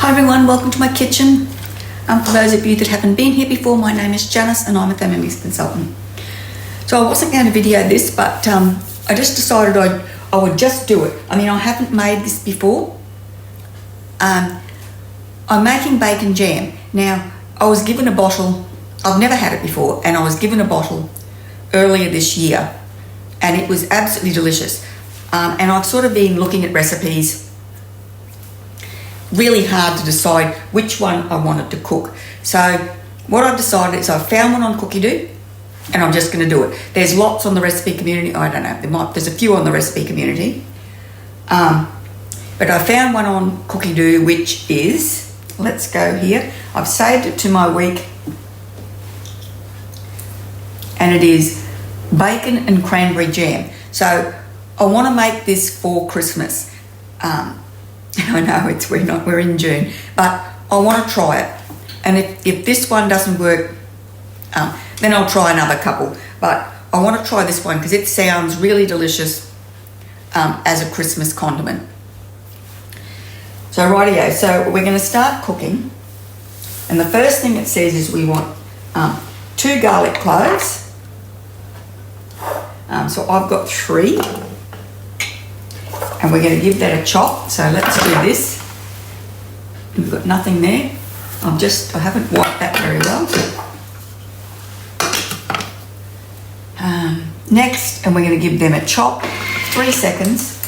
Hi everyone, welcome to my kitchen. For those of you that haven't been here before, my name is Janice and I'm a Thermomix consultant. So I wasn't going to video this, but I just decided I would just do it. I mean, I haven't made this before. I'm making bacon jam. Now, I was given a bottle, I've never had it before, and I was given a bottle earlier this year, and it was absolutely delicious. And I've sort of been looking at recipes, really hard to decide which one I wanted to cook. So what I've decided is I found one on Cookie-Doo and I'm just going to do it. There's lots on the recipe community. I don't know, there's a few on the recipe community. But I found one on Cookie-Doo which is, let's go here. I've saved it to my week and it is bacon and cranberry jam. So I want to make this for Christmas. I know we're in June, but I want to try it. And if this one doesn't work, then I'll try another couple. But I want to try this one because it sounds really delicious as a Christmas condiment. So rightio, so we're going to start cooking. And the first thing it says is we want 2 garlic cloves. So I've got 3. And we're going to give that a chop. So let's do this. We've got nothing there. I haven't wiped that very well. Next, and we're going to give them a chop, 3 seconds.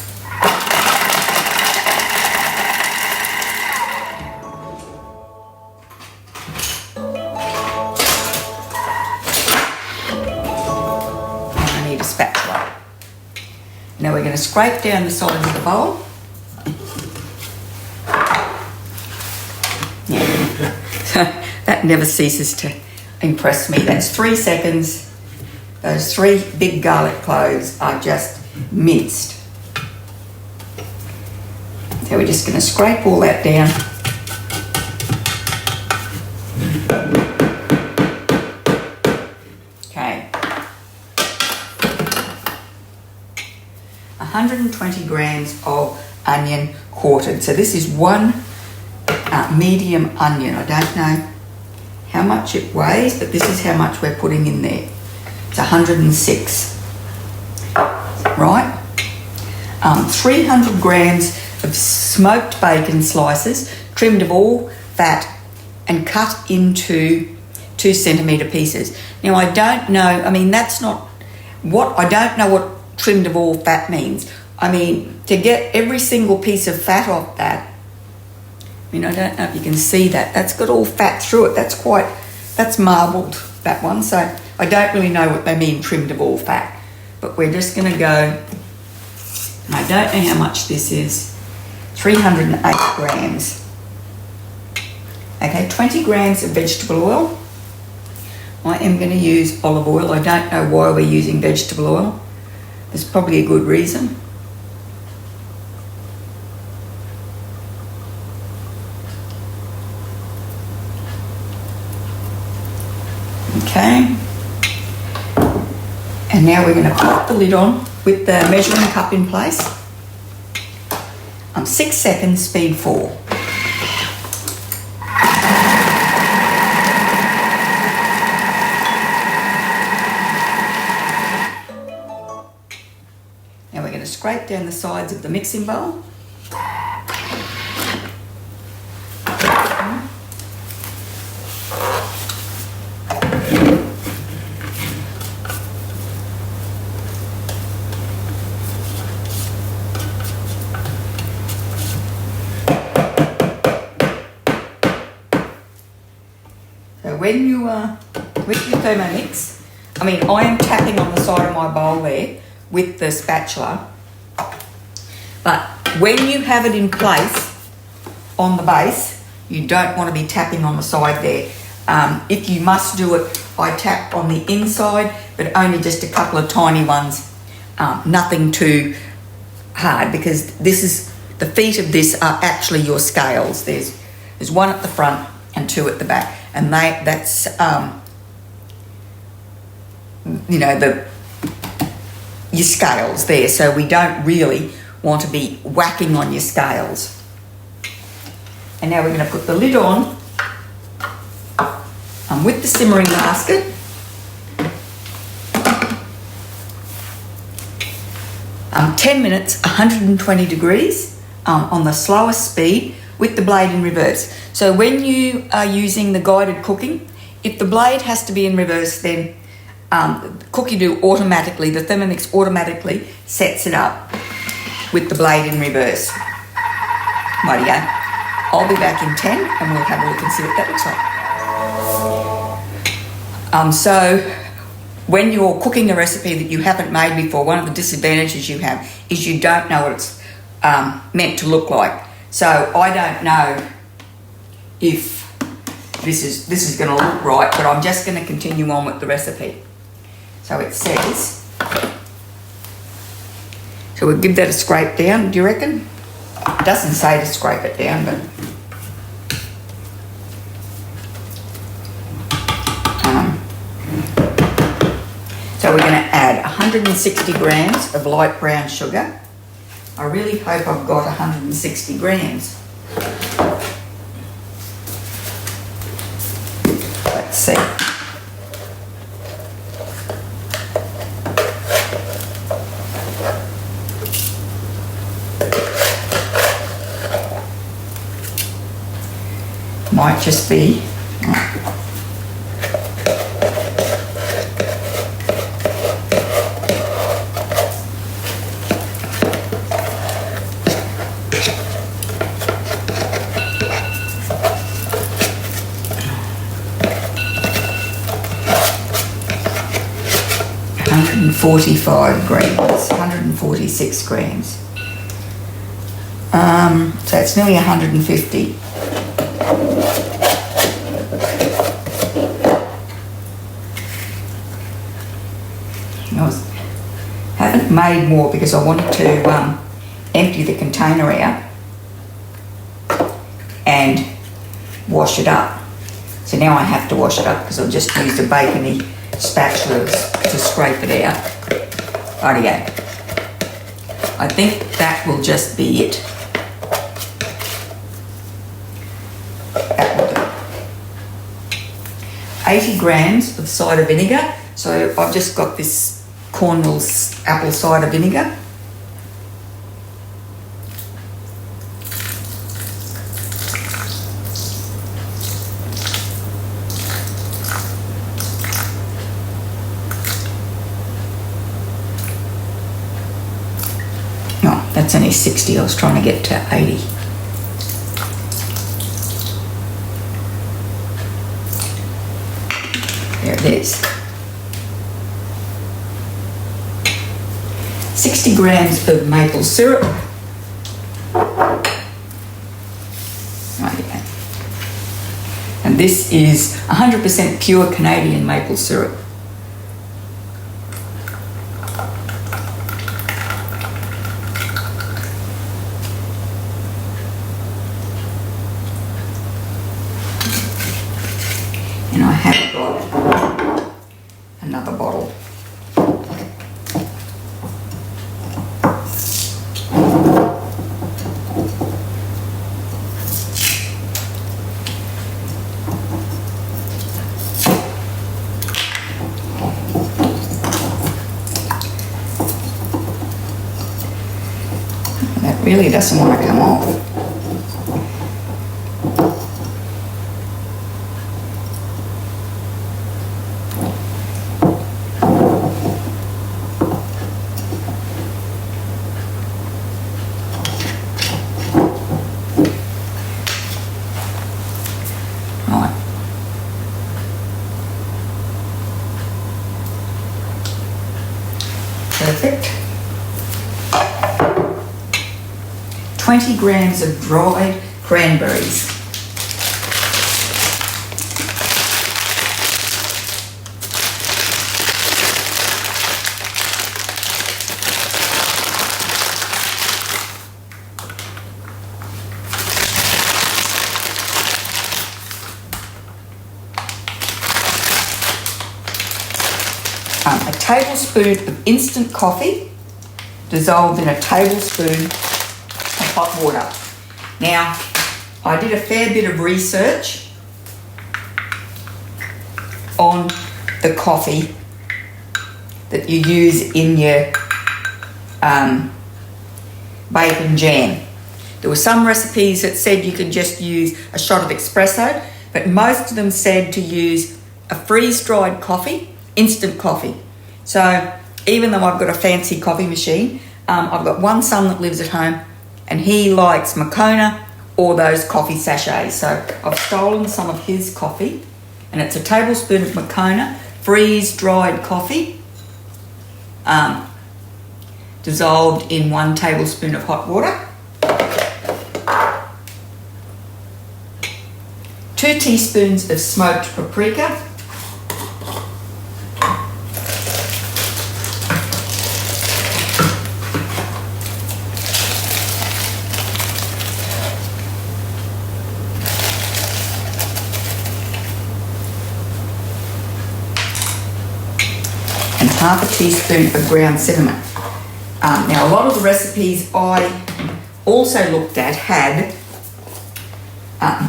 I need a spatula. Now we're going to scrape down the sides of the bowl. Yeah. That never ceases to impress me. That's 3 seconds. Those 3 big garlic cloves are just minced. So we're just going to scrape all that down. Okay. 120 grams of onion quartered. So this is 1 medium onion. I don't know how much it weighs, but this is how much we're putting in there. It's 106. Right? 300 grams of smoked bacon slices, trimmed of all fat and cut into 2 centimetre pieces. Now I don't know, I mean that's not what, I don't know what trimmed of all fat means. I mean, to get every single piece of fat off that, I mean, I don't know if you can see that. That's got all fat through it. That's marbled, that one. So I don't really know what they mean, trimmed of all fat. But we're just going to go, and I don't know how much this is, 308 grams. Okay, 20 grams of vegetable oil. I am going to use olive oil. I don't know why we're using vegetable oil. There's probably a good reason. Okay. And now we're going to pop the lid on with the measuring cup in place. 6 seconds, speed 4. Now we're going to scrape down the sides of the mixing bowl. So when you with your Thermomix, I mean I am tapping on the side of my bowl there with the spatula, but when you have it in place on the base, you don't want to be tapping on the side there. If you must do it, I tap on the inside, but only just a couple of tiny ones, nothing too hard, because this is, the feet of this are actually your scales. There's 1 at the front and 2 at the back, and that's you know, your scales there, so we don't really want to be whacking on your scales. And now we're going to put the lid on with the simmering basket. 10 minutes, 120 degrees on the slowest speed with the blade in reverse. So when you are using the guided cooking, if the blade has to be in reverse, then Cookie-Doo automatically, the Thermomix automatically sets it up with the blade in reverse. Rightio. I'll be back in 10 and we'll have a look and see what that looks like. So when you're cooking a recipe that you haven't made before, one of the disadvantages you have is you don't know what it's meant to look like. So I don't know if this is going to look right, but I'm just going to continue on with the recipe. So it says, so we'll give that a scrape down, do you reckon? It doesn't say to scrape it down, but so we're going to add 160 grams of light brown sugar. I really hope I've got 160 grams. Let's see. Might just be. $145 grams, 146 grams. So it's nearly 150. I haven't made more because I wanted to empty the container out and wash it up. So now I have to wash it up because I've just used a bacony spatula to scrape it out. Rightio. I think that will just be it. That will do. 80 grams of cider vinegar. So I've just got this Cornwall's apple cider vinegar. Oh, that's only 60. I was trying to get to 80. There it is. 60 grams of maple syrup. Right, and this is 100% pure Canadian maple syrup. And I have got another bottle. That really doesn't want to come off. Perfect. 20 grams of dried cranberries. A tablespoon of instant coffee dissolved in a tablespoon of hot water. Now, I did a fair bit of research on the coffee that you use in your bacon jam. There were some recipes that said you could just use a shot of espresso, but most of them said to use a freeze-dried coffee, instant coffee. So even though I've got a fancy coffee machine, I've got one son that lives at home and he likes Moccona or those coffee sachets. So I've stolen some of his coffee, and it's a tablespoon of Moccona, freeze-dried coffee, dissolved in 1 tablespoon of hot water, 2 teaspoons of smoked paprika, and half a teaspoon of ground cinnamon. Now, a lot of the recipes I also looked at had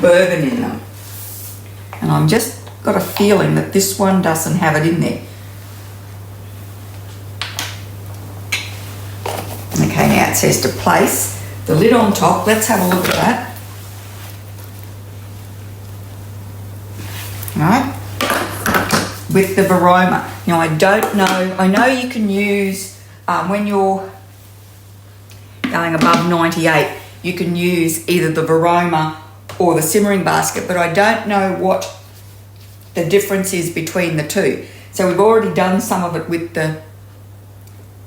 bourbon in them, and I've just got a feeling that this one doesn't have it in there. Okay, now it says to place the lid on top. Let's have a look at that. All right, with the Varoma. Now, I don't know, I know you can use, when you're going above 98, you can use either the Varoma or the simmering basket, but I don't know what the difference is between the two. So we've already done some of it with the,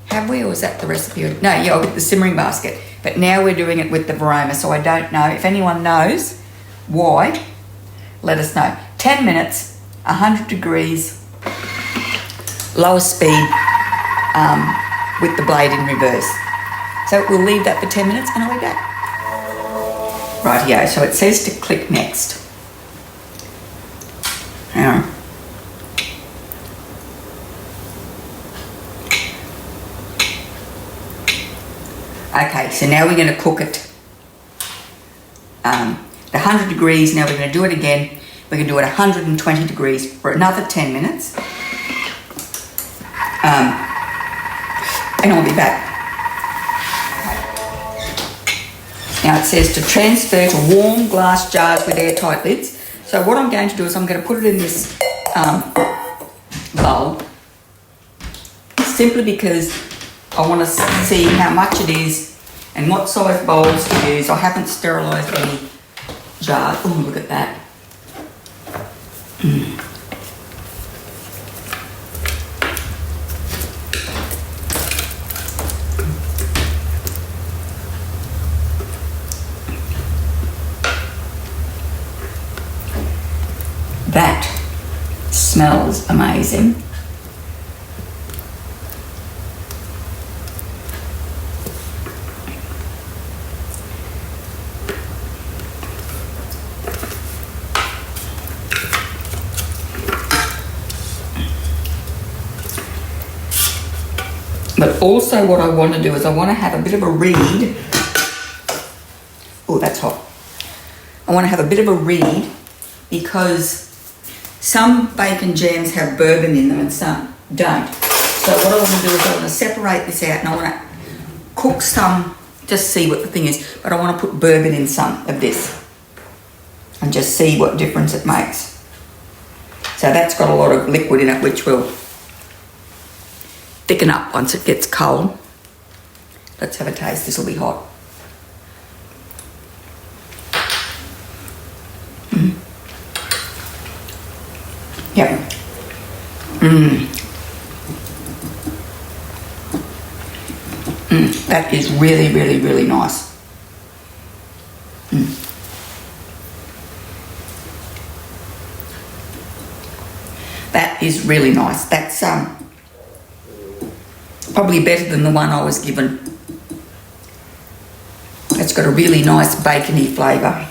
have we, or was that the recipe? No, yeah, with the simmering basket, but now we're doing it with the Varoma, so I don't know. If anyone knows why, let us know. 10 minutes, 100 degrees, lower speed, with the blade in reverse. So we'll leave that for 10 minutes and I'll be back. Rightio, so it says to click next. Hang on. Okay, so now we're going to cook it. The 100 degrees, now we're going to do it again. We're going to do it 120 degrees for another 10 minutes. And I'll be back. Now it says to transfer to warm glass jars with airtight lids. So what I'm going to do is I'm going to put it in this bowl, simply because I want to see how much it is and what size bowls to use. I haven't sterilised any jars. Oh, look at that. That smells amazing. But also what I want to do is I want to have a bit of a read. Oh, that's hot. I want to have a bit of a read because some bacon jams have bourbon in them and some don't. So what I want to do is I want to separate this out and I want to cook some, just see what the thing is, but I want to put bourbon in some of this and just see what difference it makes. So that's got a lot of liquid in it, which will thicken up once it gets cold. Let's have a taste. This will be hot. Yep. That is really, really, really nice. That is really nice. That's probably better than the one I was given. It's got a really nice bacony flavour,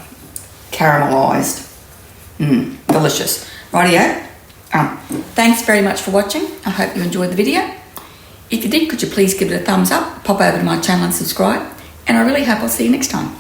caramelised. Delicious. Rightio. Thanks very much for watching. I hope you enjoyed the video. If you did, could you please give it a thumbs up, pop over to my channel and subscribe, and I really hope I'll see you next time.